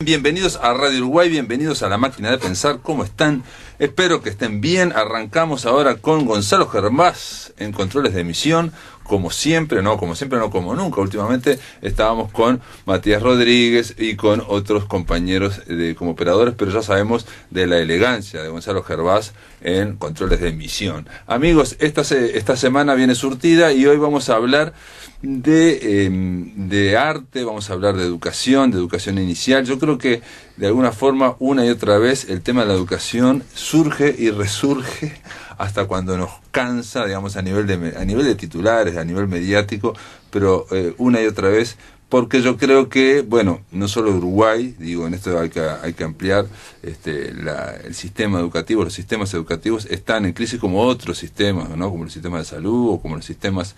Bienvenidos a Radio Uruguay, bienvenidos a La Máquina de Pensar. ¿Cómo están? Espero que estén bien. Arrancamos ahora con Gonzalo Gervás en controles de emisión. Como siempre, no como nunca. Últimamente estábamos con Matías Rodríguez y con otros compañeros como operadores, pero ya sabemos de la elegancia de Gonzalo Gervás en controles de emisión. Amigos, esta semana viene surtida y hoy vamos a hablar de arte, vamos a hablar de educación inicial. Yo creo que de alguna forma, una y otra vez, el tema de la educación surge y resurge hasta cuando nos cansa, digamos, a nivel de titulares, a nivel mediático, pero una y otra vez, porque yo creo que, bueno, no solo Uruguay, digo, en esto hay que ampliar el sistema educativo, los sistemas educativos están en crisis como otros sistemas, ¿no? Como el sistema de salud o como los sistemas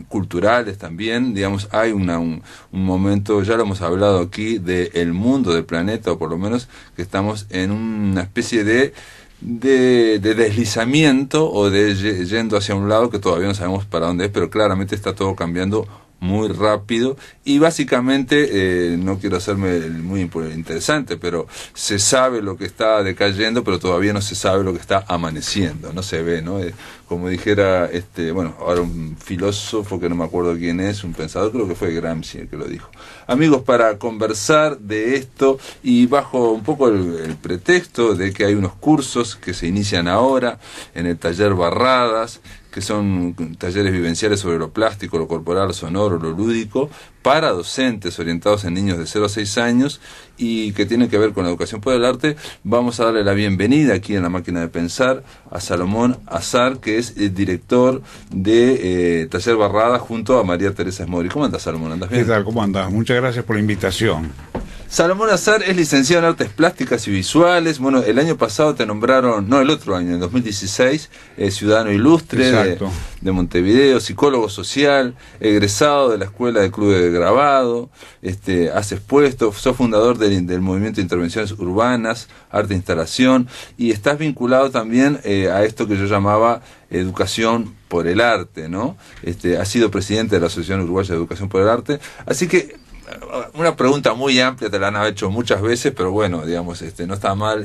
culturales también, digamos, hay un momento, ya lo hemos hablado aquí, del mundo, del planeta, o por lo menos que estamos en una especie de deslizamiento o yendo hacia un lado que todavía no sabemos para dónde es, pero claramente está todo cambiando muy rápido y básicamente no quiero hacerme muy interesante, pero se sabe lo que está decayendo, pero todavía no se sabe lo que está amaneciendo, no se ve, ¿no? Como dijera ahora un filósofo que no me acuerdo quién es, un pensador, creo que fue Gramsci el que lo dijo. Amigos, para conversar de esto y bajo un poco el pretexto de que hay unos cursos que se inician ahora en el taller Barradas, que son talleres vivenciales sobre lo plástico, lo corporal, lo sonoro, lo lúdico, para docentes orientados en niños de 0 a 6 años y que tienen que ver con la educación por el arte. Vamos a darle la bienvenida aquí en La Máquina de Pensar a Salomón Azar, que es el director de Taller Barrada junto a María Teresa Smori. ¿Cómo andas, Salomón? ¿Andas bien? ¿Qué tal? ¿Cómo andas? Muchas gracias por la invitación. Salomón Azar es licenciado en Artes Plásticas y Visuales. Bueno, el año pasado te nombraron, no, el otro año, en 2016, ciudadano ilustre de Montevideo, psicólogo social, egresado de la Escuela de Club de Grabado, has expuesto, sos fundador del Movimiento de Intervenciones Urbanas, Arte e Instalación, y estás vinculado también a esto que yo llamaba educación por el arte, ¿no? Has sido presidente de la Asociación Uruguaya de Educación por el Arte, así que una pregunta muy amplia, te la han hecho muchas veces, pero bueno, digamos, no está mal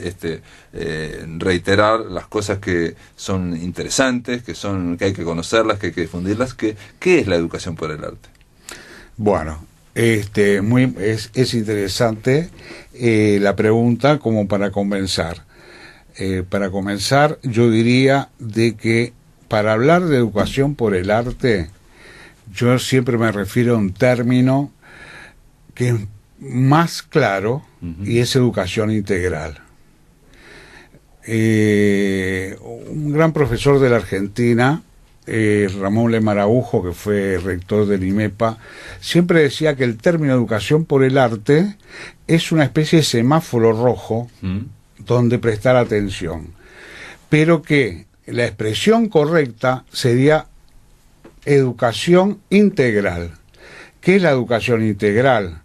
reiterar las cosas que son interesantes, que hay que conocerlas, que hay que difundirlas. ¿Qué es la educación por el arte? Bueno, es interesante la pregunta como para comenzar. Para comenzar, yo diría de que para hablar de educación por el arte, yo siempre me refiero a un término que es más claro, y es educación integral. Un gran profesor de la Argentina, Ramón Lema Araujo, que fue rector del IMEPA, siempre decía que el término educación por el arte es una especie de semáforo rojo donde prestar atención, pero que la expresión correcta sería educación integral. ¿Qué es la educación integral?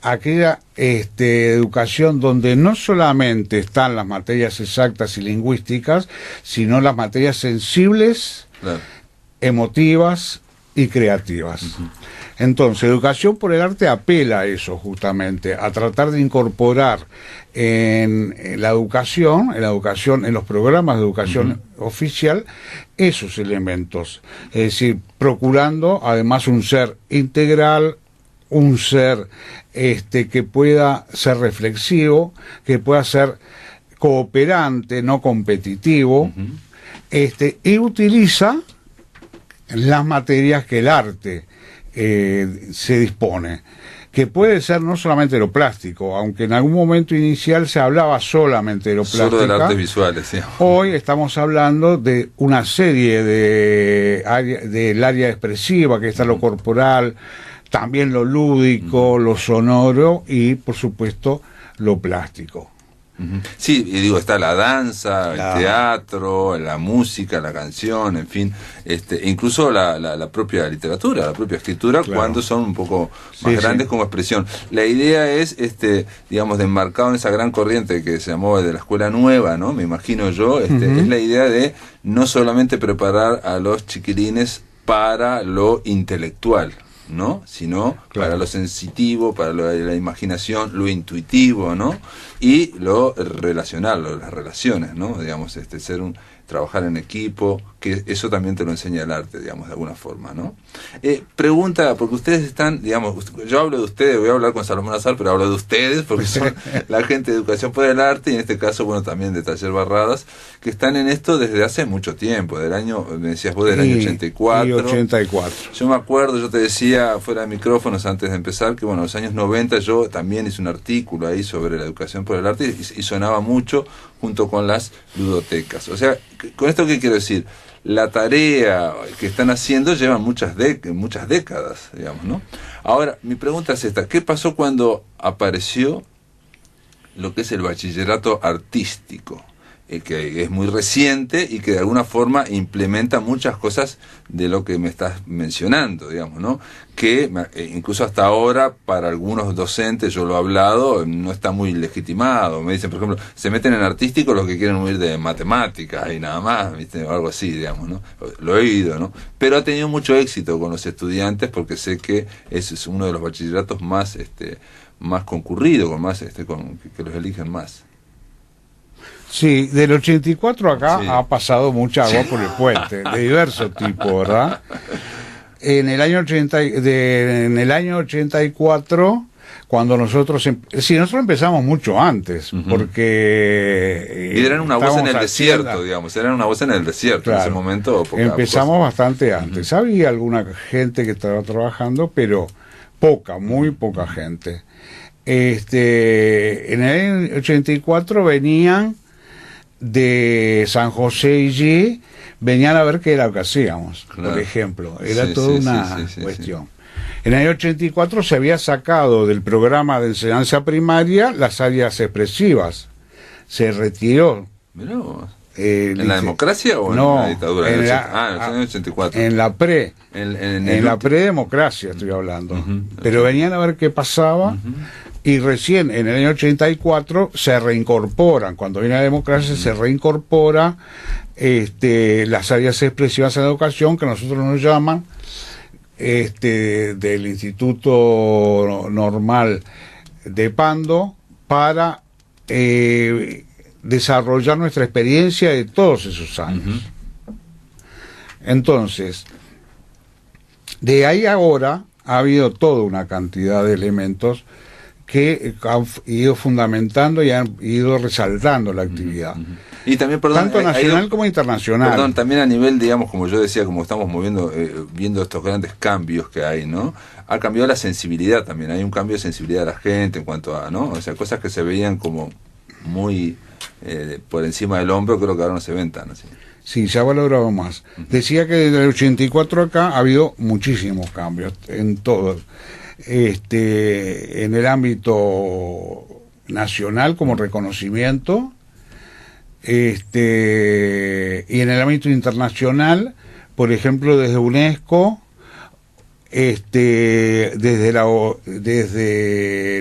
Aquella educación donde no solamente están las materias exactas y lingüísticas, sino las materias sensibles, claro, emotivas y creativas. Entonces, educación por el arte apela a eso justamente, a tratar de incorporar en la educación, en los programas de educación oficial, esos elementos. Es decir, procurando además un ser integral, un ser que pueda ser reflexivo, que pueda ser cooperante, no competitivo, y utiliza las materias que el arte se dispone, que puede ser no solamente lo plástico, aunque en algún momento inicial se hablaba solamente de lo plástico. Solo de las artes visuales, sí. Hoy estamos hablando de una serie del área expresiva, que está lo corporal, también lo lúdico, lo sonoro y, por supuesto, lo plástico. Sí, y digo, está la danza, el teatro, la música, la canción, en fin, incluso la propia literatura, la propia escritura, claro, cuando son un poco más grandes como expresión. La idea es, digamos, de enmarcado en esa gran corriente que se llamó de la escuela nueva, ¿no? Me imagino yo, es la idea de no solamente preparar a los chiquilines para lo intelectual, ¿no? Sino para lo sensitivo, para la imaginación, lo intuitivo, ¿no? Y lo relacional, las relaciones, ¿no? Digamos, trabajar en equipo, que eso también te lo enseña el arte, digamos, de alguna forma, ¿no? Pregunta, porque ustedes están, digamos, yo hablo de ustedes, voy a hablar con Salomón Azar, pero hablo de ustedes, porque son la gente de Educación por el Arte, y en este caso, bueno, también de Taller Barradas, que están en esto desde hace mucho tiempo, del año, me decías vos, del año 84. Y 84. Yo me acuerdo, yo te decía, fuera de micrófonos antes de empezar, que bueno, en los años 90 yo también hice un artículo ahí sobre la Educación por el Arte, y sonaba mucho junto con las ludotecas. O sea, con esto, ¿qué quiero decir? La tarea que están haciendo lleva muchas décadas, digamos, ¿no? Ahora, mi pregunta es esta: ¿qué pasó cuando apareció lo que es el bachillerato artístico? Que es muy reciente y que de alguna forma implementa muchas cosas de lo que me estás mencionando, digamos, ¿no? Que incluso hasta ahora para algunos docentes, yo lo he hablado, no está muy legitimado. Me dicen, por ejemplo, se meten en artístico los que quieren huir de matemáticas y nada más, ¿viste? O algo así, digamos, ¿no? Lo he oído, ¿no? Pero ha tenido mucho éxito con los estudiantes, porque sé que es uno de los bachilleratos más más concurrido, con más que los eligen más. Sí, del 84 acá ha pasado mucha agua por el puente, de diverso tipo, ¿verdad? En el año 84, cuando nosotros empezamos mucho antes, porque y eran una voz en el desierto, digamos, eran una voz en el desierto, claro, en ese momento. Empezamos bastante antes. Había alguna gente que estaba trabajando, pero muy poca gente. En el 84 venían de San José y G, venían a ver qué era lo que hacíamos, claro, por ejemplo. Era toda una cuestión. En el año 84 se había sacado del programa de enseñanza primaria las áreas expresivas. Se retiró. Mirá vos. ¿En la democracia o en la dictadura? En el 84. En la predemocracia estoy hablando. Pero venían a ver qué pasaba. Y recién en el año 84 se reincorporan, cuando viene la democracia se reincorpora las áreas expresivas en la educación, que nosotros nos llaman del Instituto Normal de Pando, para desarrollar nuestra experiencia de todos esos años. Entonces, de ahí ahora ha habido toda una cantidad de elementos que han ido fundamentando y han ido resaltando la actividad. Y también, perdón, tanto nacional como internacional. Perdón, también a nivel, digamos, como yo decía, como estamos viendo estos grandes cambios que hay, ¿no? Ha cambiado la sensibilidad también, hay un cambio de sensibilidad de la gente en cuanto a, ¿no? O sea, cosas que se veían como muy por encima del hombro, creo que ahora no se ven tan así. Sí, se ha valorado más. Decía que desde el 84 acá ha habido muchísimos cambios en todo. En el ámbito nacional como reconocimiento, y en el ámbito internacional, por ejemplo, desde UNESCO, desde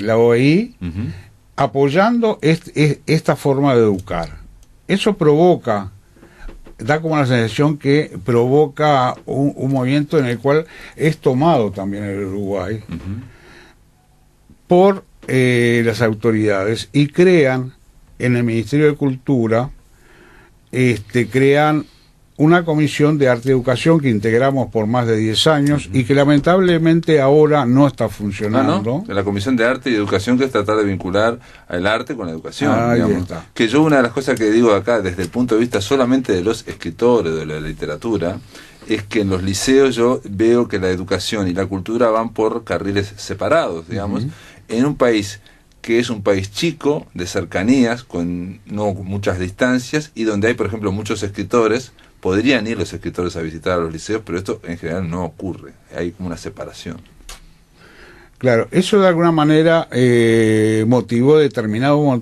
la OEI, apoyando esta forma de educar. Eso da como la sensación que provoca un movimiento en el cual es tomado también el Uruguay por las autoridades, y crean en el Ministerio de Cultura crean una comisión de arte y educación que integramos por más de 10 años y que lamentablemente ahora no está funcionando. La comisión de arte y educación, que es tratar de vincular al arte con la educación. Ahí está. Que yo, una de las cosas que digo acá desde el punto de vista solamente de los escritores, de la literatura, es que en los liceos yo veo que la educación y la cultura van por carriles separados, digamos, en un país que es un país chico, de cercanías, con no muchas distancias, y donde hay, por ejemplo, muchos escritores. Podrían ir los escritores a visitar a los liceos, pero esto en general no ocurre. Hay como una separación. Claro, eso de alguna manera motivó determinado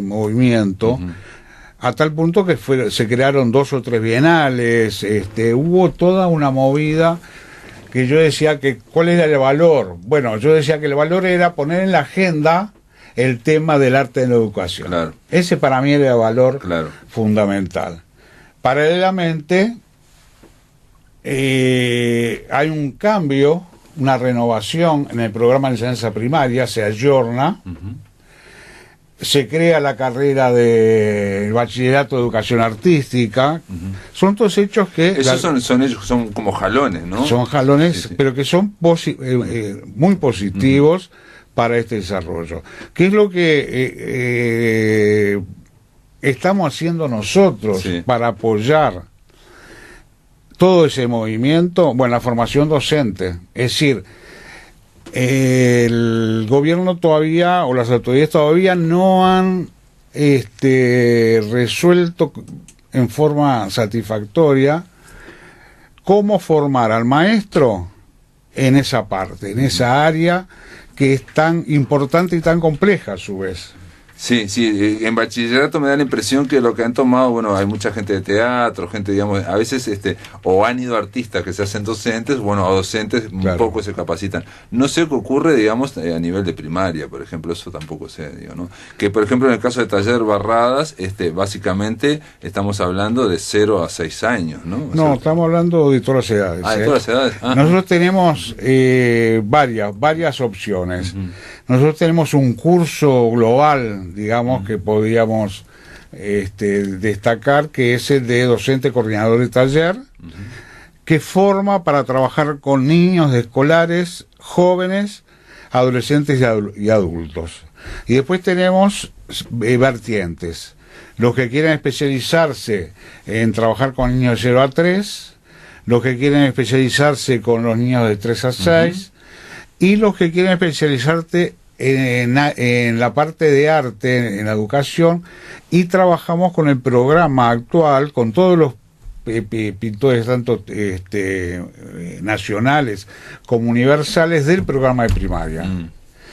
movimiento, a tal punto que se crearon 2 o 3 bienales, hubo toda una movida que yo decía que ¿cuál era el valor? Bueno, yo decía que el valor era poner en la agenda el tema del arte en la educación. Claro. Ese para mí era el valor fundamental. Paralelamente, hay un cambio una renovación en el programa de enseñanza primaria, se ayorna, se crea la carrera de bachillerato de educación artística. Son todos hechos que... Esos son como jalones, ¿no? Son jalones, Sí, sí. pero que son muy positivos para este desarrollo. ¿Qué es lo que estamos haciendo nosotros para apoyar todo ese movimiento? Bueno, la formación docente. Es decir, el gobierno todavía, o las autoridades todavía no han resuelto en forma satisfactoria cómo formar al maestro en esa parte, en esa área que es tan importante y tan compleja a su vez. Sí, en bachillerato me da la impresión que lo que han tomado, bueno, hay mucha gente de teatro, gente, digamos, a veces, o han ido artistas que se hacen docentes, bueno, a docentes un poco se capacitan. No sé qué ocurre, digamos, a nivel de primaria, por ejemplo, eso tampoco sé, digo, ¿no? Que, por ejemplo, en el caso de Taller Barradas, básicamente estamos hablando de 0 a 6 años, ¿no? No, estamos hablando de todas las edades. De todas las edades. Nosotros tenemos varias opciones. Nosotros tenemos un curso global, digamos, que podríamos destacar, que es el de docente coordinador de taller, que forma para trabajar con niños de escolares, jóvenes, adolescentes y adultos. Y después tenemos vertientes. Los que quieren especializarse en trabajar con niños de 0 a 3, los que quieren especializarse con los niños de 3 a 6, y los que quieren especializarse en la parte de arte, en la educación, y trabajamos con el programa actual, con todos los pintores, tanto nacionales como universales, del programa de primaria.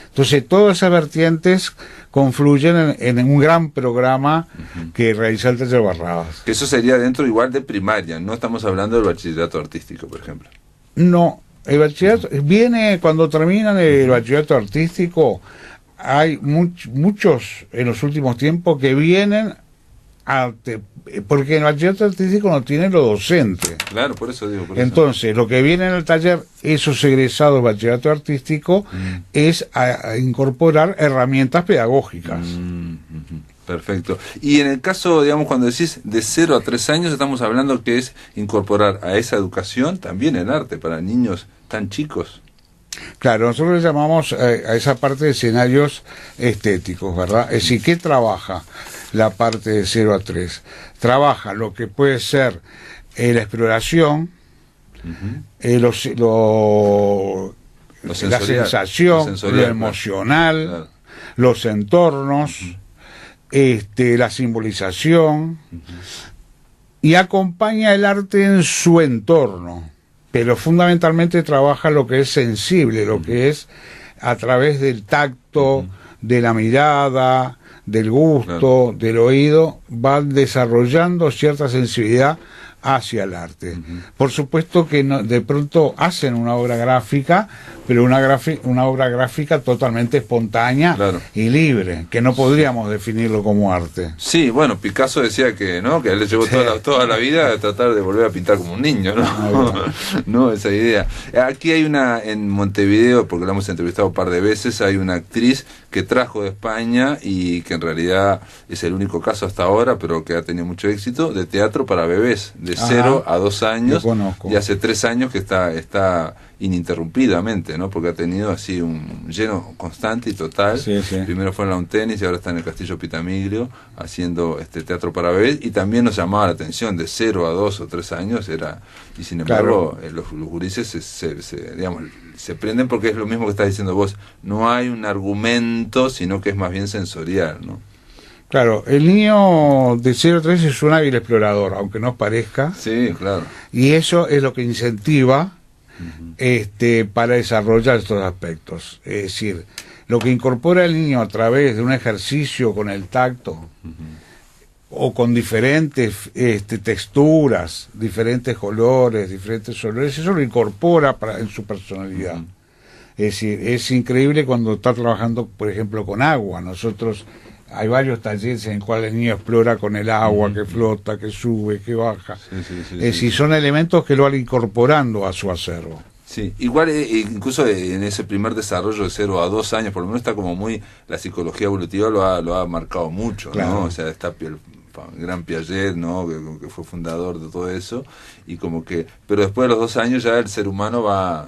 Entonces, todas esas vertientes confluyen en un gran programa que realiza el Taller Barradas. Que eso sería dentro igual de primaria, no estamos hablando del bachillerato artístico, por ejemplo. No. El bachillerato viene, cuando terminan el bachillerato artístico, hay muchos en los últimos tiempos que vienen porque el bachillerato artístico no tiene lo docente. Claro, por eso digo. Entonces, lo que viene en el taller, esos egresados del bachillerato artístico, es a incorporar herramientas pedagógicas. Perfecto. Y en el caso, digamos, cuando decís de 0 a 3 años, estamos hablando que es incorporar a esa educación también el arte para niños tan chicos. Claro, nosotros le llamamos a esa parte de escenarios estéticos, ¿verdad? Es decir, ¿qué trabaja la parte de 0 a 3? Trabaja lo que puede ser la exploración, la sensación, lo emocional, claro, los entornos, la simbolización, y acompaña el arte en su entorno, pero fundamentalmente trabaja lo que es sensible, lo que es a través del tacto, de la mirada, del gusto, del oído, va desarrollando cierta sensibilidad hacia el arte. Por supuesto que de pronto hacen una obra gráfica, pero una obra gráfica totalmente espontánea y libre, que no podríamos definirlo como arte. Sí, bueno, Picasso decía que no, que él le llevó toda la vida a tratar de volver a pintar como un niño, ¿no? No, esa idea. Aquí hay en Montevideo, porque la hemos entrevistado un par de veces, hay una actriz que trajo de España y que en realidad es el único caso hasta ahora, pero que ha tenido mucho éxito, de teatro para bebés, de 0 a 2 años, y hace 3 años que está ininterrumpidamente, ¿no? Porque ha tenido así un lleno constante y total. Primero fue en la Untenis y ahora está en el Castillo Pitamiglio haciendo teatro para bebés, y también nos llamaba la atención, de 0 a 2 o 3 años y sin embargo los gurises se prenden, porque es lo mismo que estás diciendo vos, no hay un argumento, sino que es más bien sensorial, ¿no? Claro, el niño de 0 a 3 es un hábil explorador, aunque no parezca. Sí, claro. Y eso es lo que incentiva para desarrollar estos aspectos. Es decir, lo que incorpora el niño a través de un ejercicio con el tacto, o con diferentes texturas, diferentes colores, diferentes olores, eso lo incorpora en su personalidad. Es decir, es increíble cuando está trabajando, por ejemplo, con agua. Nosotros hay varios talleres en los cuales el niño explora con el agua, que flota, que sube, que baja. Es decir, son elementos que lo van incorporando a su acervo. Sí, igual incluso en ese primer desarrollo de 0 a 2 años, por lo menos está como muy, la psicología evolutiva lo ha marcado mucho, claro. ¿no? O sea, está el gran Piaget, ¿no? Que fue fundador de todo eso, y como que, pero después de los 2 años ya el ser humano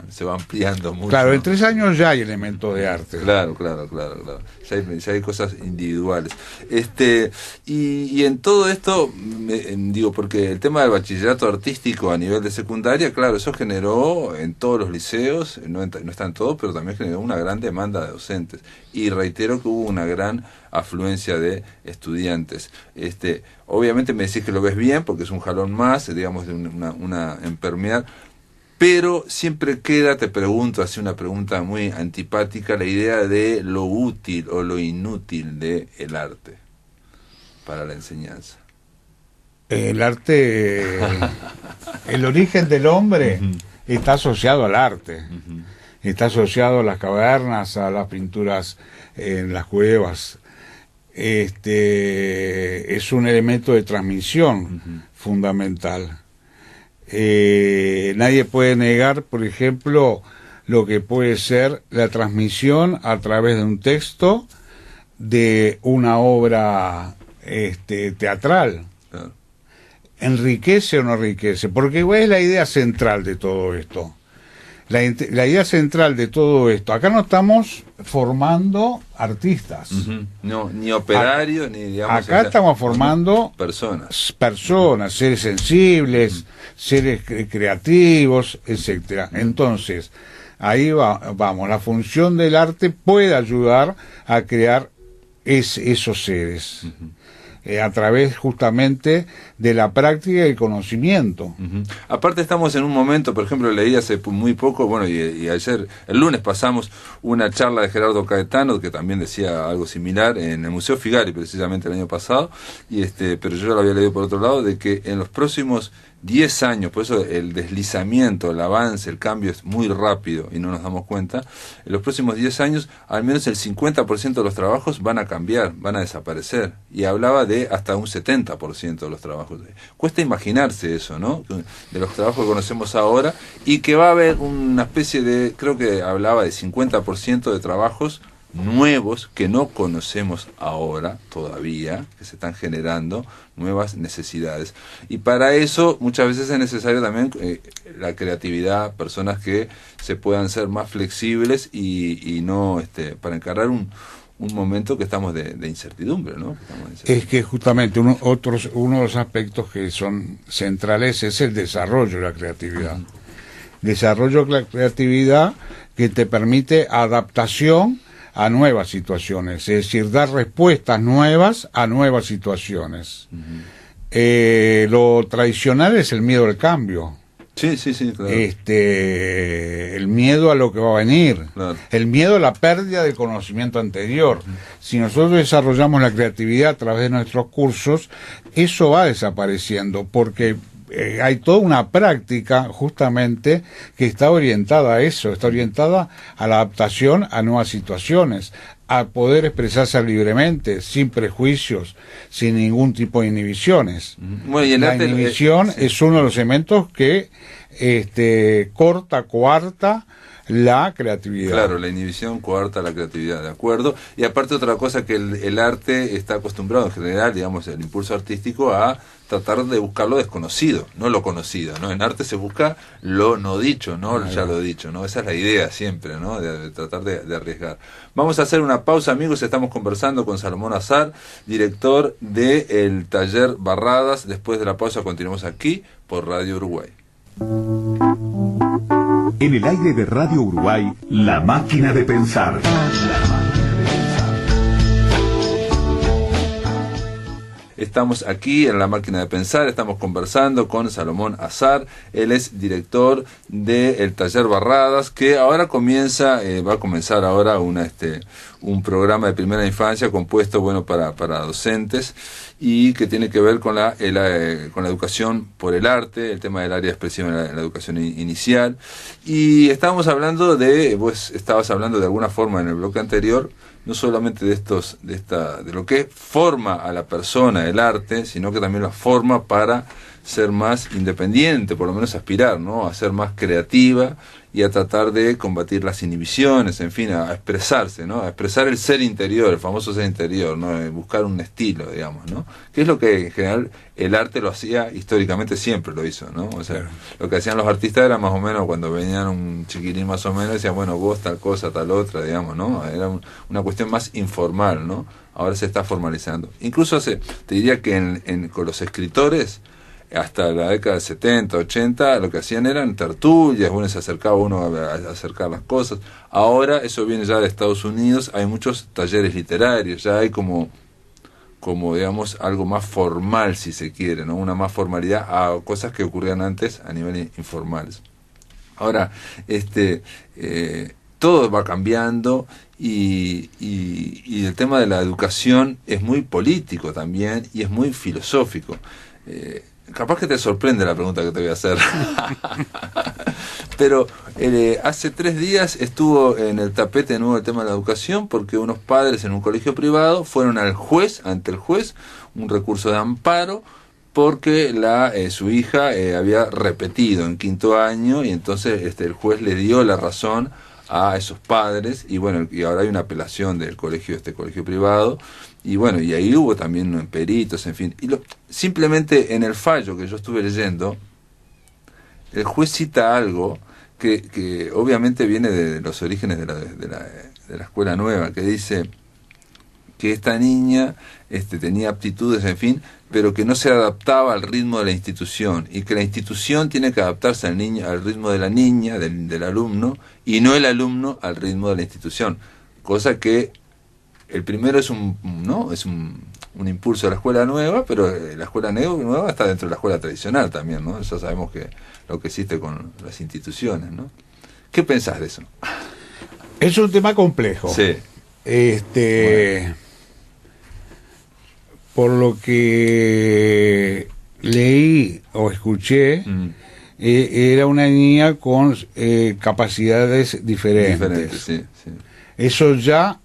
se va ampliando mucho. Claro, ¿no? en 3 años ya hay elementos de arte. Claro. Ya hay cosas individuales. Y en todo esto, digo, porque el tema del bachillerato artístico a nivel de secundaria, claro, eso generó en todos los liceos, no están todos, pero también generó una gran demanda de docentes. Y reitero que hubo una gran afluencia de estudiantes. Obviamente me decís que lo ves bien, porque es un jalón más, digamos, de una empermear. Pero siempre queda, te pregunto, así una pregunta muy antipática, la idea de lo útil o lo inútil del arte para la enseñanza. El arte, el origen del hombre está asociado al arte, está asociado a las cavernas, a las pinturas en las cuevas. Es un elemento de transmisión fundamental. Nadie puede negar, por ejemplo, lo que puede ser la transmisión a través de un texto de una obra teatral. Claro. ¿Enriquece o no enriquece? Porque es la idea central de todo esto. La idea central de todo esto. Acá no estamos formando artistas. No, ni operarios, ni digamos... Acá estamos formando personas, seres sensibles, seres creativos, etcétera. Entonces, ahí vamos. La función del arte puede ayudar a crear esos seres. A través justamente de la práctica y el conocimiento. Aparte estamos en un momento, por ejemplo, leí hace muy poco, bueno, y ayer, el lunes pasamos una charla de Gerardo Caetano, que también decía algo similar, en el Museo Figari, precisamente el año pasado, pero yo ya lo había leído por otro lado, de que en los próximos 10 años, por eso el deslizamiento, el avance, el cambio es muy rápido y no nos damos cuenta, en los próximos 10 años al menos el 50% de los trabajos van a cambiar, van a desaparecer, y hablaba de hasta un 70% de los trabajos. Cuesta imaginarse eso, ¿no? De los trabajos que conocemos ahora, y que va a haber una especie de, creo que hablaba de 50% de trabajos nuevos que no conocemos ahora todavía, que se están generando nuevas necesidades, y para eso muchas veces es necesario también la creatividad, personas que se puedan ser más flexibles y no para encarar un momento que estamos de incertidumbre, ¿no? Es que justamente uno de los aspectos que son centrales es el desarrollo de la creatividad. Desarrollo de la creatividad que te permite adaptación a nuevas situaciones, es decir, dar respuestas nuevas a nuevas situaciones. Lo tradicional es el miedo al cambio. Sí, claro. El miedo a lo que va a venir, claro. El miedo a la pérdida del conocimiento anterior. Si nosotros desarrollamos la creatividad a través de nuestros cursos, eso va desapareciendo, porque hay toda una práctica justamente que está orientada a eso, está orientada a la adaptación a nuevas situaciones, a poder expresarse libremente, sin prejuicios, sin ningún tipo de inhibiciones. Bueno, y la inhibición es uno de los elementos que coarta la creatividad. Claro, la inhibición coarta la creatividad, ¿de acuerdo? Y aparte otra cosa que el arte está acostumbrado en general, digamos, el impulso artístico, a tratar de buscar lo desconocido, no lo conocido, ¿no? En arte se busca lo no dicho, no ya lo dicho, ¿no? Esa es la idea siempre, ¿no? De tratar de arriesgar. Vamos a hacer una pausa, amigos. Estamos conversando con Salomón Azar, director del Taller Barradas. Después de la pausa continuamos aquí por Radio Uruguay. En el aire de Radio Uruguay, La Máquina de Pensar. Estamos aquí en La Máquina de Pensar, estamos conversando con Salomón Azar. Él es director del Taller Barradas, que ahora va a comenzar ahora un programa de primera infancia compuesto, bueno, para docentes, y que tiene que ver con la educación por el arte, el tema del área expresiva en la educación inicial. Y estábamos hablando vos estabas hablando de alguna forma en el bloque anterior, no solamente de lo que forma a la persona el arte, sino que también la forma para ser más independiente, por lo menos aspirar, ¿no? A ser más creativa y a tratar de combatir las inhibiciones, en fin, a expresarse, ¿no? A expresar el ser interior, el famoso ser interior, ¿no? Buscar un estilo, digamos, ¿no? Que es lo que en general el arte lo hacía históricamente, siempre lo hizo, ¿no? O sea, claro, lo que hacían los artistas era más o menos cuando venían un chiquilín más o menos, decían, bueno, vos tal cosa, tal otra, digamos, ¿no? Era una cuestión más informal, ¿no? Ahora se está formalizando. Incluso te diría que con los escritores, hasta la década del 70, 80, lo que hacían eran tertulias, bueno, se acercaba uno a acercar las cosas. Ahora eso viene ya de Estados Unidos, hay muchos talleres literarios, ya hay como digamos, algo más formal, si se quiere, ¿no? Una más formalidad a cosas que ocurrían antes a niveles informales. Ahora, todo va cambiando y el tema de la educación es muy político también y es muy filosófico. Capaz que te sorprende la pregunta que te voy a hacer. Pero hace 3 días estuvo en el tapete de nuevo el tema de la educación, porque unos padres en un colegio privado fueron ante el juez, un recurso de amparo, porque su hija había repetido en 5º año, y entonces el juez le dio la razón a esos padres, y bueno, y ahora hay una apelación del colegio, colegio privado, y bueno, y ahí hubo también peritos, en fin, y simplemente en el fallo que yo estuve leyendo, el juez cita algo que obviamente viene de los orígenes de la escuela nueva, que dice que esta niña tenía aptitudes, en fin, pero que no se adaptaba al ritmo de la institución, y que la institución tiene que adaptarse al ritmo de la niña, del alumno, y no el alumno al ritmo de la institución, cosa que el primero es un impulso de la escuela nueva, pero la escuela nueva está dentro de la escuela tradicional también, ¿no? Eso sabemos que lo que existe con las instituciones, ¿no? ¿Qué pensás de eso? Es un tema complejo. Sí. Bueno. Por lo que leí o escuché, era una niña con capacidades diferentes. Sí. Eso ya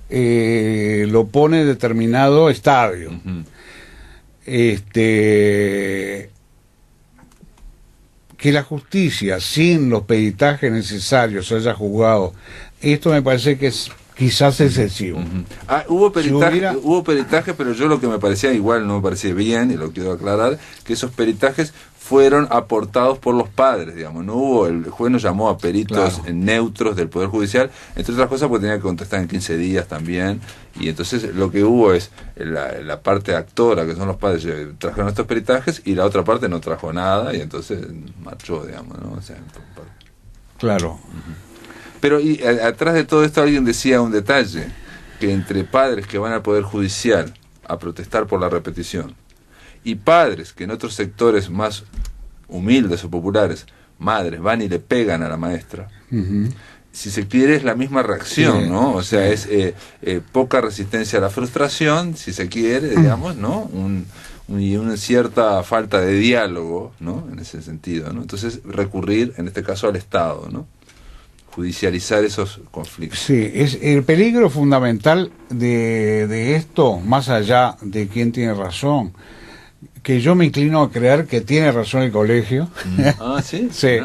lo pone en determinado estadio. Uh-huh. Que la justicia, sin los peritajes necesarios, haya juzgado, esto me parece que es quizás excesivo. Uh-huh. Hubo peritaje, pero yo lo que me parecía, igual no me parecía bien, y lo quiero aclarar, que esos peritajes fueron aportados por los padres, digamos. No hubo, el juez nos llamó a peritos neutros del Poder Judicial, entre otras cosas porque tenía que contestar en 15 días también, y entonces lo que hubo es la parte actora, que son los padres, trajeron estos peritajes, y la otra parte no trajo nada, y entonces marchó, digamos, ¿no? O sea, claro. Uh-huh. Pero atrás de todo esto alguien decía un detalle, que entre padres que van al Poder Judicial a protestar por la repetición y padres que en otros sectores más humildes o populares, madres, van y le pegan a la maestra, uh-huh, si se quiere es la misma reacción, ¿no? O sea, es poca resistencia a la frustración, si se quiere, digamos, ¿no? Y una cierta falta de diálogo, ¿no? En ese sentido, ¿no? Entonces recurrir, en este caso, al Estado, ¿no? Judicializar esos conflictos. Sí, es el peligro fundamental de esto, más allá de quién tiene razón, que yo me inclino a creer que tiene razón el colegio. ¿Sí? Sí.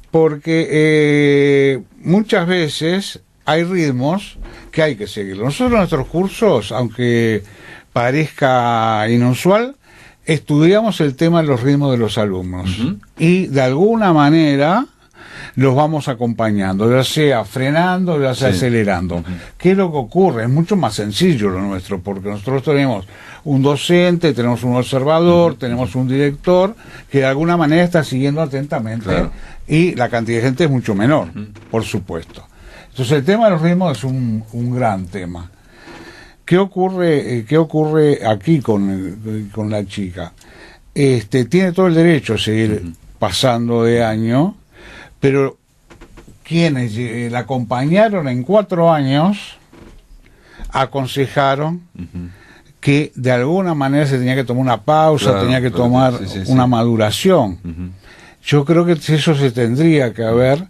Porque muchas veces hay ritmos que hay que seguir. Nosotros en nuestros cursos, aunque parezca inusual, estudiamos el tema de los ritmos de los alumnos. Uh-huh. Y de alguna manera los vamos acompañando, ya sea frenando, ya sea acelerando. Uh-huh. ¿Qué es lo que ocurre? Es mucho más sencillo lo nuestro, porque nosotros tenemos un docente, tenemos un observador, uh-huh, tenemos un director, que de alguna manera está siguiendo atentamente, claro, y la cantidad de gente es mucho menor, uh-huh, por supuesto. Entonces el tema de los ritmos es un gran tema. ¿Qué ocurre aquí con la chica? Tiene todo el derecho a seguir, uh-huh, pasando de año, pero quienes la acompañaron en 4 años aconsejaron, uh-huh, que de alguna manera se tenía que tomar una pausa, claro, tenía que tomar una maduración. Uh-huh. Yo creo que eso se tendría que haber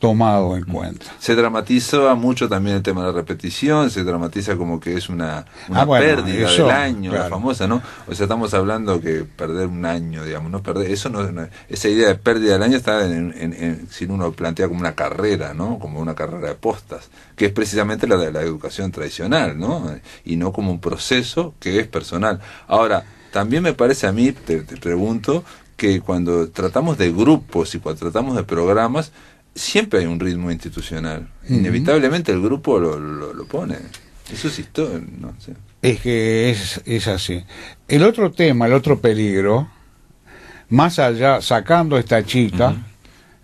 tomado en cuenta. Se dramatiza mucho también el tema de la repetición, se dramatiza como que es una bueno, pérdida eso, del año, claro. la famosa, ¿no? O sea, estamos hablando que perder un año, digamos, no perder, eso no, esa idea de pérdida del año está si uno lo plantea como una carrera, ¿no? Como una carrera de postas, que es precisamente la de la educación tradicional, ¿no? Y no como un proceso que es personal. Ahora, también me parece a mí, te pregunto, que cuando tratamos de grupos y cuando tratamos de programas, siempre hay un ritmo institucional. Inevitablemente el grupo lo pone. Eso es historia, no sé. Es que es así. El otro tema, el otro peligro, más allá, sacando a esta chica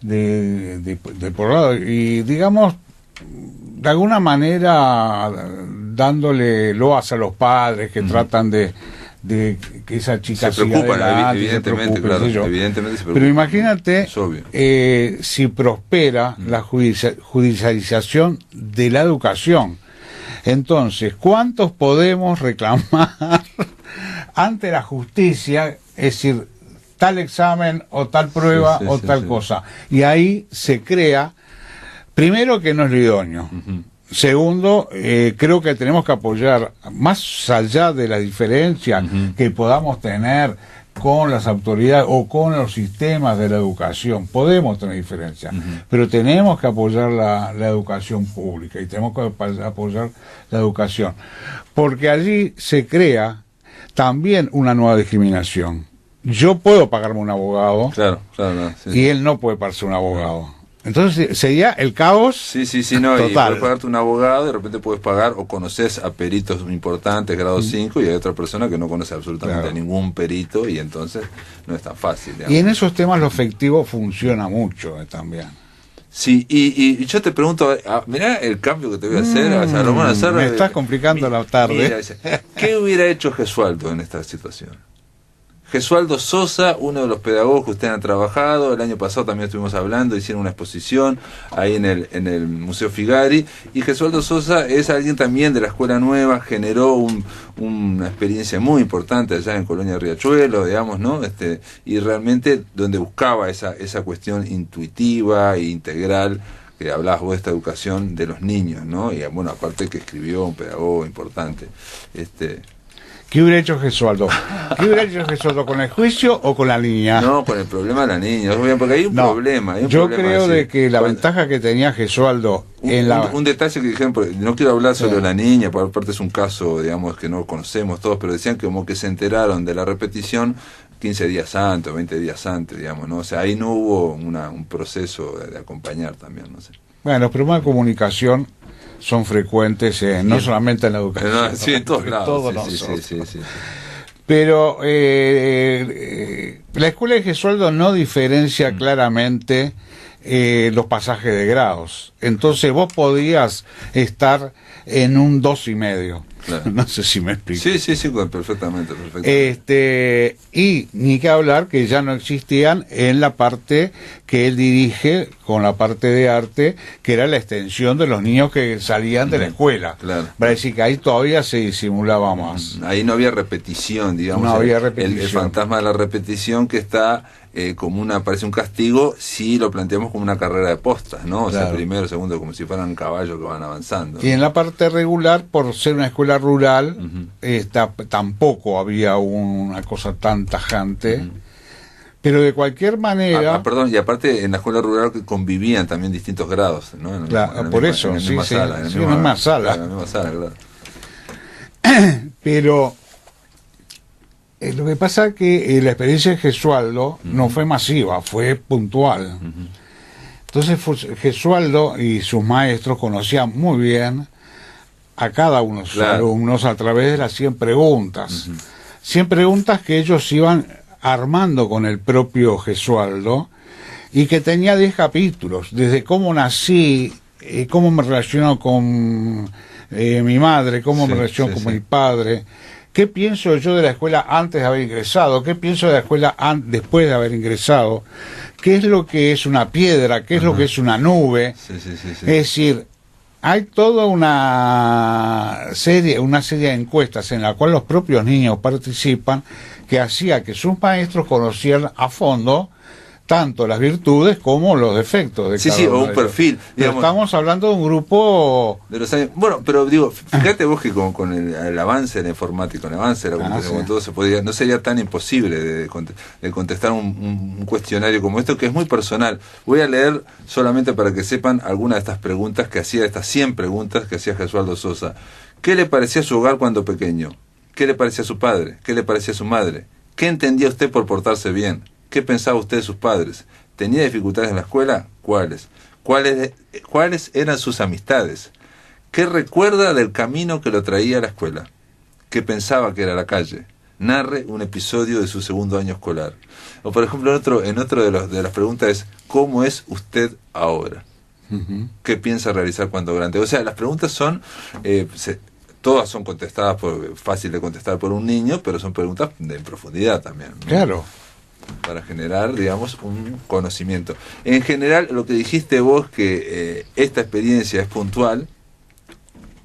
de por lado, y digamos, de alguna manera dándole loas a los padres que tratan de que esa chica se siga preocupan, adelante, evidentemente, se preocupe, claro, evidentemente se preocupan. pero imagínate Es obvio. si prospera la judicialización de la educación. Entonces, ¿cuántos podemos reclamar ante la justicia? Es decir, tal examen o tal prueba o tal cosa. Y ahí se crea, primero, que no es lo idóneo. Segundo, creo que tenemos que apoyar, más allá de la diferencia que podamos tener con las autoridades o con los sistemas de la educación, podemos tener diferencias, pero tenemos que apoyar la educación pública y tenemos que apoyar la educación, porque allí se crea también una nueva discriminación. Yo puedo pagarme un abogado, Claro, sí. y él no puede pagarse un abogado. Entonces sería el caos. Sí, no, total. y puedes pagarte un abogado, de repente puedes pagar o conoces a peritos importantes, grado 5, y hay otra persona que no conoce absolutamente a ningún perito, y entonces no es tan fácil, digamos. Y en esos temas lo efectivo funciona mucho también. Sí, y yo te pregunto, mirá el cambio que te voy a hacer, o sea, lo van a hacer, me estás complicando la tarde. Mira, ¿qué hubiera hecho Gesualdo en esta situación? Gesualdo Sosa, uno de los pedagogos que ustedes han trabajado, el año pasado también estuvimos hablando, hicieron una exposición ahí en el Museo Figari, y Gesualdo Sosa es alguien también de la Escuela Nueva, generó una experiencia muy importante allá en Colonia Riachuelo, digamos, ¿no? Y realmente donde buscaba esa cuestión intuitiva e integral que hablabas vos de esta educación de los niños, ¿no? Y bueno, aparte que escribió un pedagogo importante. ¿Qué hubiera hecho Gesualdo? ¿Qué hubiera hecho Gesualdo, con el juicio o con la niña? No, con el problema de la niña, porque hay un problema. Yo creo de que la ventaja que tenía Gesualdo un detalle que dijeron, no quiero hablar sobre la niña, porque aparte es un caso, digamos, que no conocemos todos, pero decían que como que se enteraron de la repetición 15 días antes, 20 días antes, digamos, ¿no? O sea, ahí no hubo un proceso de acompañar también, no sé. Bueno, los problemas de comunicación son frecuentes, no solamente en la educación, sí, en todos lados. Sí. Pero la escuela de Gesualdo no diferencia claramente los pasajes de grados. Entonces vos podías estar en un 2,5. Claro. No sé si me explico. Sí, perfectamente. Y ni que hablar que ya no existían en la parte que él dirige con la parte de arte, que era la extensión de los niños que salían de la escuela. Claro. Para decir que ahí todavía se disimulaba más. Ahí no había repetición, digamos. No había repetición. El fantasma de la repetición que está parece un castigo si lo planteamos como una carrera de postas, ¿no? O sea, primero, segundo, como si fueran caballos que van avanzando, ¿no? Y en la parte regular, por ser una escuela rural, tampoco había una cosa tan tajante. Pero de cualquier manera... perdón, y aparte en la escuela rural convivían también distintos grados, ¿no? Por eso, en la misma sala. En la misma sala, claro. Pero... lo que pasa es que la experiencia de Gesualdo no fue masiva, fue puntual. Entonces Gesualdo y sus maestros conocían muy bien a cada uno de sus alumnos a través de las 100 preguntas. 100 preguntas que ellos iban armando con el propio Gesualdo y que tenía 10 capítulos, desde cómo nací, cómo me relaciono con mi madre, cómo me relaciono con mi padre. ¿Qué pienso yo de la escuela antes de haber ingresado? ¿Qué pienso de la escuela después de haber ingresado? ¿Qué es lo que es una piedra? ¿Qué es lo que es una nube? Es decir, hay toda una serie de encuestas en la cual los propios niños participan, que hacía que sus maestros conocieran a fondo tanto las virtudes como los defectos de Sí, cada sí, uno o un de ellos. perfil. Pero Digamos, estamos hablando de un grupo... de los años. Bueno, pero digo, fíjate vos que con el avance de la informática, el avance de la computación, sí. con todo se podía, no sería tan imposible de contestar un cuestionario como esto, que es muy personal. Voy a leer solamente para que sepan algunas de estas preguntas que hacía, estas 100 preguntas que hacía Gesualdo Sosa. ¿Qué le parecía su hogar cuando pequeño? ¿Qué le parecía a su padre? ¿Qué le parecía a su madre? ¿Qué entendía usted por portarse bien? ¿Qué pensaba usted de sus padres? ¿Tenía dificultades en la escuela? ¿Cuáles? ¿Cuáles eran sus amistades? ¿Qué recuerda del camino que lo traía a la escuela? ¿Qué pensaba que era la calle? Narre un episodio de su segundo año escolar. O por ejemplo, en otro de las preguntas es, ¿cómo es usted ahora? ¿Qué piensa realizar cuando grande? O sea, las preguntas son, todas son contestadas, fácil de contestar por un niño, pero son preguntas de profundidad también, ¿no? Claro. Para generar, digamos, un conocimiento. En general, lo que dijiste vos, que esta experiencia es puntual,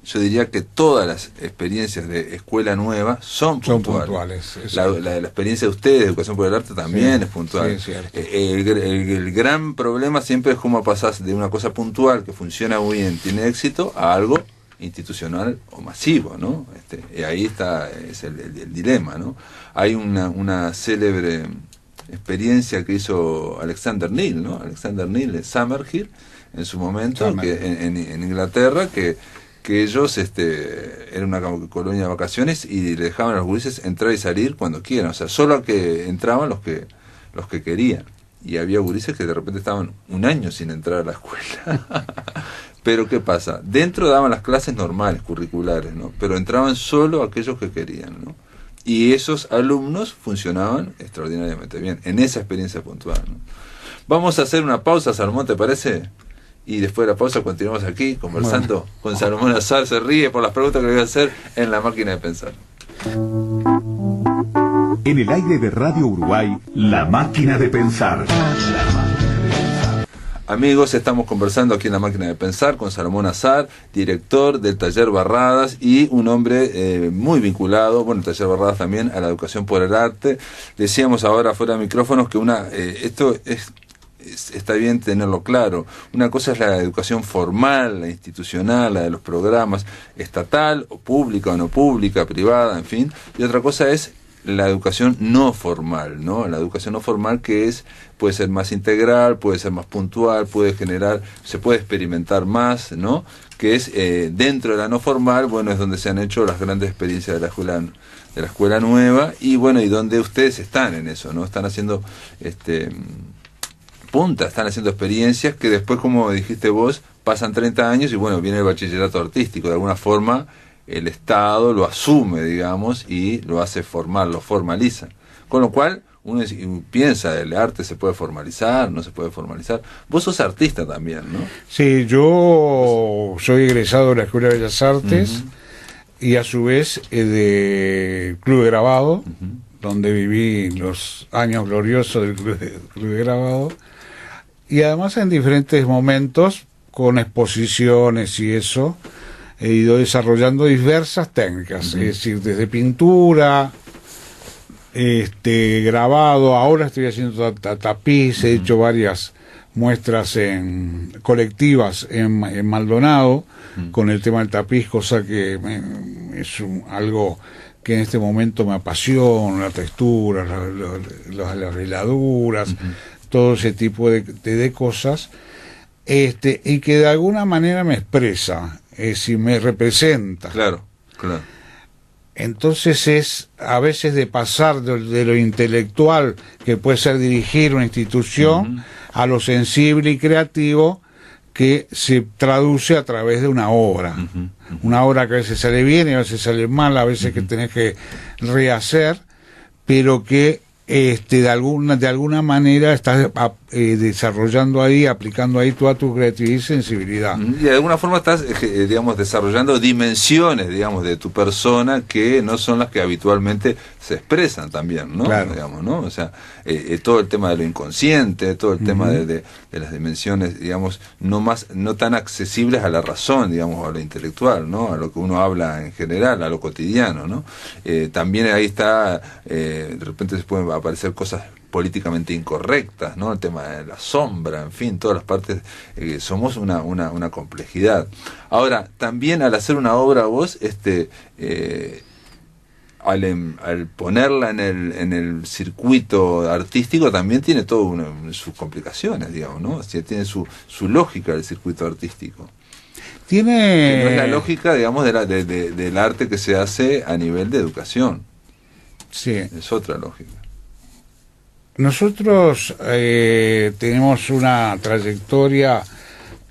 yo diría que todas las experiencias de escuela nueva son puntuales. La experiencia de ustedes, de Educación por el Arte, también es puntual. Sí, el gran problema siempre es cómo pasás de una cosa puntual que funciona muy bien, tiene éxito, a algo institucional o masivo, ¿no? Y ahí está, es el dilema, ¿no? Hay una célebre experiencia que hizo Alexander Neal, ¿no? Alexander Neal de Summerhill, en su momento, que en Inglaterra, que ellos era una colonia de vacaciones y le dejaban a los gurises entrar y salir cuando quieran, o sea, solo que entraban los que querían, y había gurises que de repente estaban un año sin entrar a la escuela. Pero ¿qué pasa? Dentro daban las clases normales, curriculares, ¿no? Pero entraban solo aquellos que querían, ¿no? Y esos alumnos funcionaban extraordinariamente bien en esa experiencia puntual, ¿no? Vamos a hacer una pausa, Salomón, ¿te parece? Y después de la pausa continuamos aquí conversando con Salomón Azar. Se ríe por las preguntas que le voy a hacer en La Máquina de Pensar. En el aire de Radio Uruguay, La Máquina de Pensar. Amigos, estamos conversando aquí en La Máquina de Pensar con Salomón Azar, director del Taller Barradas y un hombre muy vinculado, bueno, el Taller Barradas también, a la educación por el arte. Decíamos ahora fuera de micrófonos que esto está bien tenerlo claro. Una cosa es la educación formal, la institucional, la de los programas, estatal o pública o no pública, privada, en fin, y otra cosa es la educación no formal, ¿no? La educación no formal puede ser más integral, puede ser más puntual, se puede experimentar más, ¿no? Que es dentro de la no formal, bueno, es donde se han hecho las grandes experiencias de la escuela nueva, y bueno, y donde ustedes están en eso, ¿no? Están haciendo están haciendo experiencias que después, como dijiste vos, pasan 30 años y bueno, viene el bachillerato artístico, de alguna forma el Estado lo asume, digamos, y lo hace formal, lo formaliza. Con lo cual, uno piensa, el arte se puede formalizar, no se puede formalizar. Vos sos artista también, ¿no? Sí, yo soy egresado de la Escuela de Bellas Artes y a su vez de Club de Grabado, donde viví los años gloriosos del Club de Grabado, y además en diferentes momentos, con exposiciones y eso, he ido desarrollando diversas técnicas, es decir, desde pintura, grabado, ahora estoy haciendo tapiz, he hecho varias muestras colectivas en Maldonado, con el tema del tapiz, cosa que es algo que en este momento me apasiona, la textura, las veladuras, todo ese tipo de cosas, y que de alguna manera me expresa, si me representa. Claro. Entonces es a veces de pasar de lo intelectual, que puede ser dirigir una institución, a lo sensible y creativo, que se traduce a través de una obra. Una obra que a veces sale bien y a veces sale mal, a veces que tenés que rehacer, pero que de alguna manera estás desarrollando ahí, aplicando ahí toda tu creatividad y sensibilidad. Y de alguna forma estás, digamos, desarrollando dimensiones, digamos, de tu persona que no son las que habitualmente se expresan también, ¿no? Claro. Digamos, ¿no? O sea, todo el tema de lo inconsciente, todo el tema de las dimensiones, digamos, no tan accesibles a la razón, digamos, a lo intelectual, ¿no? A lo que uno habla en general, a lo cotidiano, ¿no? También ahí está, de repente se pueden aparecer cosas políticamente incorrectas, ¿no? El tema de la sombra, en fin, todas las partes, somos una complejidad. Ahora, también al hacer una obra vos, al ponerla en el circuito artístico, también tiene todo sus complicaciones, digamos, ¿no? O sea, tiene su lógica el circuito artístico. Que no es la lógica, digamos, del arte que se hace a nivel de educación. Sí. Es otra lógica. Nosotros tenemos una trayectoria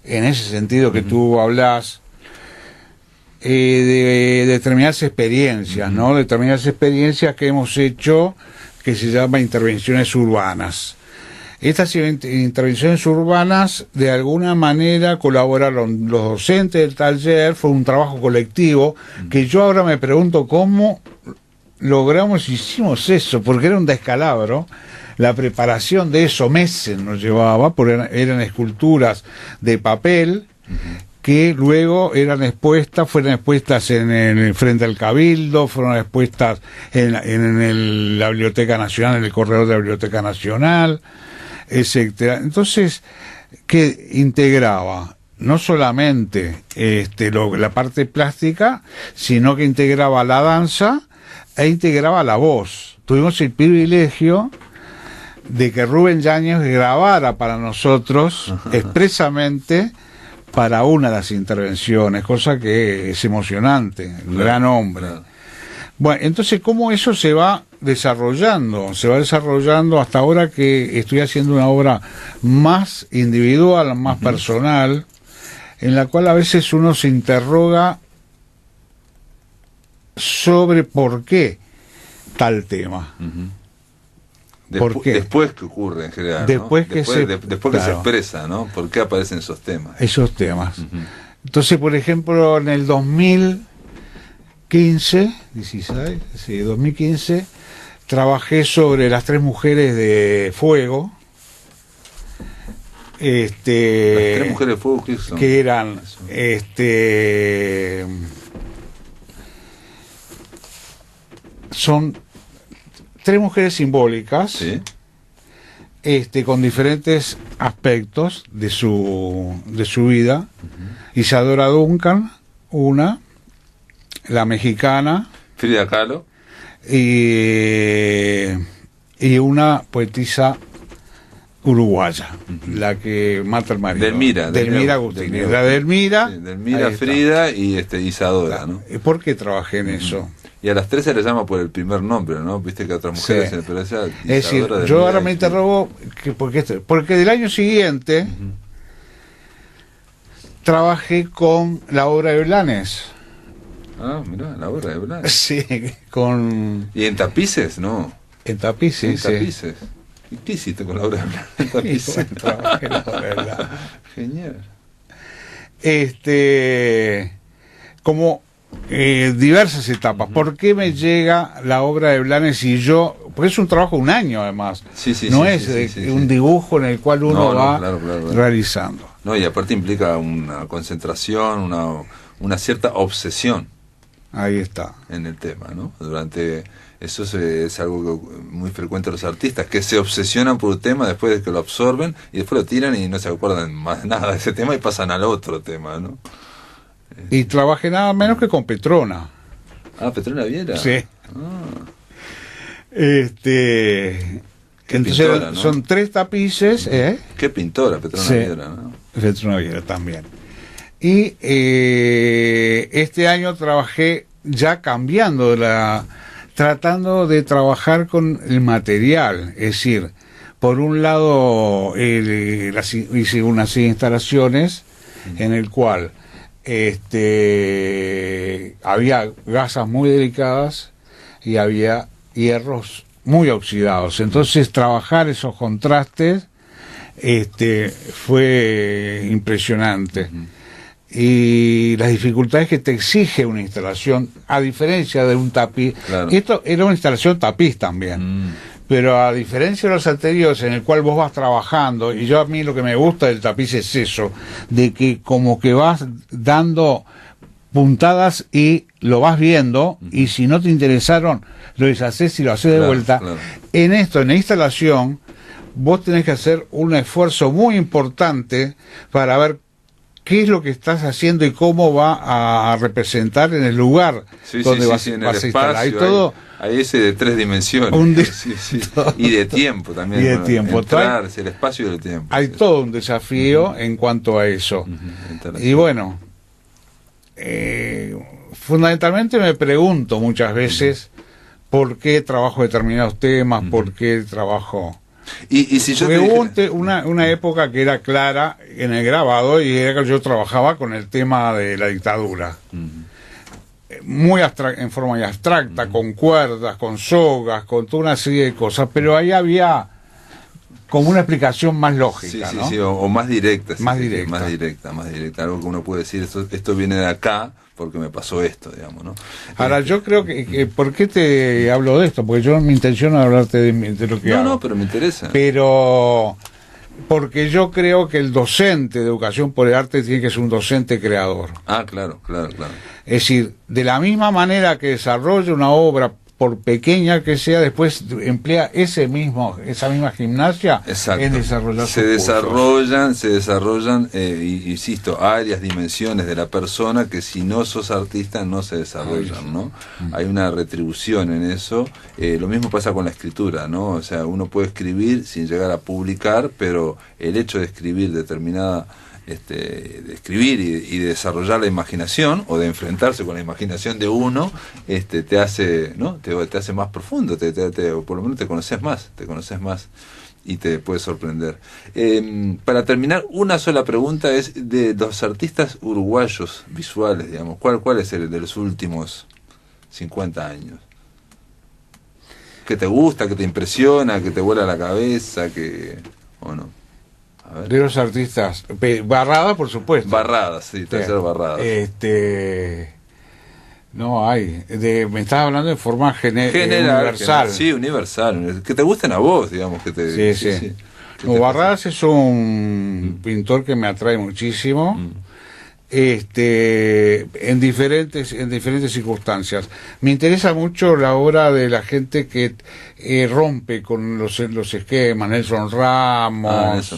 en ese sentido que tú hablas, de determinadas experiencias, ¿no? Determinadas experiencias que hemos hecho, que se llama intervenciones urbanas. Estas intervenciones urbanas, de alguna manera, colaboraron los docentes del taller, fue un trabajo colectivo, que yo ahora me pregunto cómo logramos, hicimos eso, porque era un descalabro. La preparación de eso meses nos llevaba, porque eran esculturas de papel, que luego fueron expuestas frente al Cabildo, fueron expuestas en la Biblioteca Nacional, en el corredor de la Biblioteca Nacional, etcétera. Entonces, que integraba no solamente la parte plástica, sino que integraba la danza e integraba la voz. Tuvimos el privilegio de que Rubén Yáñez grabara para nosotros expresamente para una de las intervenciones, cosa que es emocionante, un gran hombre. Bueno, entonces, ¿cómo eso se va desarrollando? Se va desarrollando hasta ahora que estoy haciendo una obra más individual, más personal, en la cual a veces uno se interroga sobre por qué tal tema. ¿Por qué? Después que ocurre en general, después ¿no? que se expresa, ¿no? ¿Por qué aparecen esos temas? Esos temas. Entonces, por ejemplo, en el 2015, sí, 2015, trabajé sobre las 3 mujeres de fuego. Las 3 mujeres de fuego, ¿qué son? Que eran, son 3 mujeres simbólicas, ¿sí? Con diferentes aspectos de su vida. Isadora Duncan, una, la mexicana, Frida Kahlo, y una poetisa uruguaya, la que mata al marido. Delmira Agustín. La Delmira, sí, Delmira, Frida y Isadora, ¿no? ¿Por qué trabajé en eso? Y a las 3 se les llama por el primer nombre, ¿no? Viste que a otras mujeres se les parece. Es decir, yo ahora me interrogo porque del año siguiente trabajé con la obra de Blanes. Ah, mirá, la obra de Blanes. Sí, con... ¿Y en tapices? No. En tapices, en tapices. ¿Y qué hiciste con la obra de Blanes? En tapices. Bueno, trabajé en la obra de Blanes. Genial. Como diversas etapas. ¿Por qué me llega la obra de Blanes y yo? Porque es un trabajo de un año, además. No es un dibujo en el cual uno va realizando. No, y aparte implica una concentración, una cierta obsesión. Ahí está. En el tema, ¿no? Eso es algo muy frecuente a los artistas, que se obsesionan por un tema después de que lo absorben y después lo tiran y no se acuerdan más nada de ese tema y pasan al otro tema, ¿no? Y trabajé nada menos que con Petrona. Ah, Petrona Viera. Sí. Entonces pintora, ¿no? Son 3 tapices. Qué pintora, Petrona Viera, ¿no? Petrona Viera también. Y este año trabajé ya cambiando tratando de trabajar con el material, es decir, por un lado hice unas instalaciones en el cual había gasas muy delicadas y había hierros muy oxidados. Entonces trabajar esos contrastes fue impresionante. Y las dificultades que te exige una instalación, a diferencia de un tapiz. Claro. Esto era una instalación tapiz también, pero a diferencia de los anteriores en el cual vos vas trabajando, y a mí lo que me gusta del tapiz es eso, de que como que vas dando puntadas y lo vas viendo, y si no te interesaron, lo deshaces y lo haces de Claro, vuelta. claro. En la instalación, vos tenés que hacer un esfuerzo muy importante para ver qué es lo que estás haciendo y cómo va a representar en el lugar donde vas en a el instalar. Hay espacio, todo hay ese de 3 dimensiones. Y de tiempo también. Y de tiempo. Entrar, el espacio y el tiempo. Hay todo un desafío en cuanto a eso. Y bueno, fundamentalmente me pregunto muchas veces por qué trabajo determinados temas, por qué trabajo... Y si yo Porque te hubo dijera- una época que era clara en el grabado, y era que yo trabajaba con el tema de la dictadura. En forma muy abstracta, con cuerdas, con sogas, con toda una serie de cosas, pero ahí había como una explicación más lógica, ¿no? o más directa. Más sí, directa. más directa. Algo que uno puede decir, esto viene de acá porque me pasó esto, digamos, ¿no? Ahora, yo creo que ¿por qué te hablo de esto? Porque yo mi intención es hablarte de lo que hago. No, pero me interesa. Pero porque yo creo que el docente de educación por el arte tiene que ser un docente creador. Ah, claro. Es decir, de la misma manera que desarrolla una obra, por pequeña que sea, después emplea esa misma gimnasia Exacto. en desarrollar se sus cursos. desarrollan, insisto, áreas, dimensiones de la persona que si no sos artista no se desarrollan, ¿no? Hay una retribución en eso. Lo mismo pasa con la escritura, ¿no? O sea, uno puede escribir sin llegar a publicar, pero el hecho de escribir de escribir y de desarrollar la imaginación, o de enfrentarse con la imaginación de uno, te hace, ¿no? te hace más profundo, o por lo menos te conoces más y te puede sorprender. Para terminar, una sola pregunta es de los artistas uruguayos visuales, digamos, ¿cuál es el de los últimos 50 años? ¿Que te gusta, que te impresiona, que te vuela la cabeza, o no? De los artistas, Barradas, por supuesto. Barradas, sí, tercer Barradas. No hay. Me estás hablando de forma General, universal. Sí, universal. Que te gusten a vos, digamos. Sí. No, Barradas es un pintor que me atrae muchísimo. En diferentes circunstancias. Me interesa mucho la obra de la gente que rompe con los esquemas, Nelson Ramos.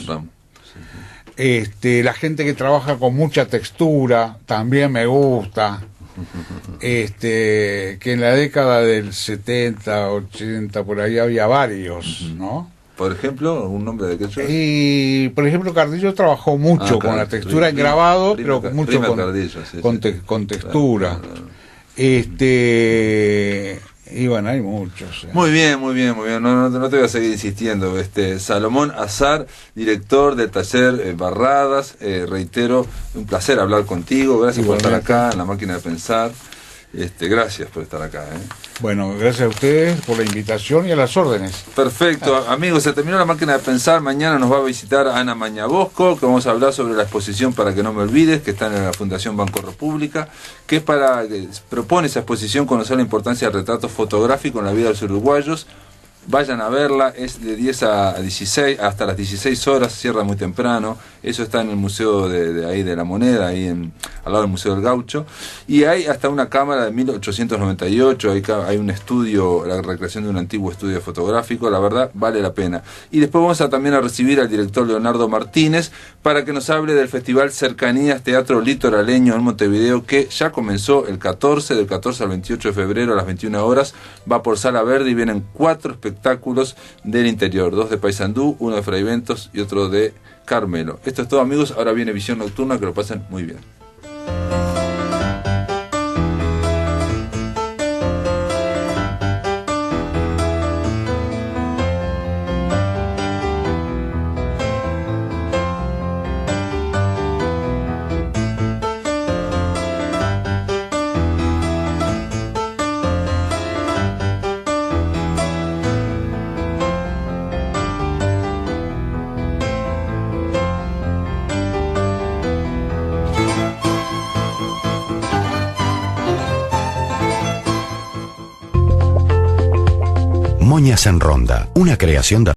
La gente que trabaja con mucha textura también me gusta. Que en la década del 70, 80 por ahí había varios, ¿no? Por ejemplo, ¿un nombre de aquellos? Y por ejemplo, Cardillo trabajó mucho con la textura en grabado, pero mucho con textura. Y bueno, hay muchos. Muy bien. No te voy a seguir insistiendo. Salomón Azar, director del taller Barradas. Reitero, un placer hablar contigo. Gracias por estar acá en La Máquina de Pensar. Gracias por estar acá. Bueno, gracias a ustedes por la invitación y a las órdenes. Perfecto, amigos, se terminó La Máquina de Pensar. Mañana nos va a visitar Ana Mañabosco, que vamos a hablar sobre la exposición Para que no me olvides, que está en la Fundación Banco República, que propone esa exposición conocer la importancia del retrato fotográfico en la vida de los uruguayos. Vayan a verla, es de 10 a 16, hasta las 16 horas, cierra muy temprano. Eso está en el Museo de ahí de la Moneda, al lado del Museo del Gaucho. Y hay hasta una cámara de 1898, hay un estudio, la recreación de un antiguo estudio fotográfico. La verdad, vale la pena. Y después vamos también a recibir al director Leonardo Martínez para que nos hable del Festival Cercanías Teatro Litoraleño en Montevideo, que ya comenzó del 14 al 28 de febrero a las 21 horas. Va por Sala Verde y vienen 4 espectáculos del interior, 2 de Paysandú, 1 de Fraiventos y otro de Carmelo. Esto es todo, amigos. Ahora viene Visión Nocturna, que lo pasen muy bien. Moñas en Ronda, una creación de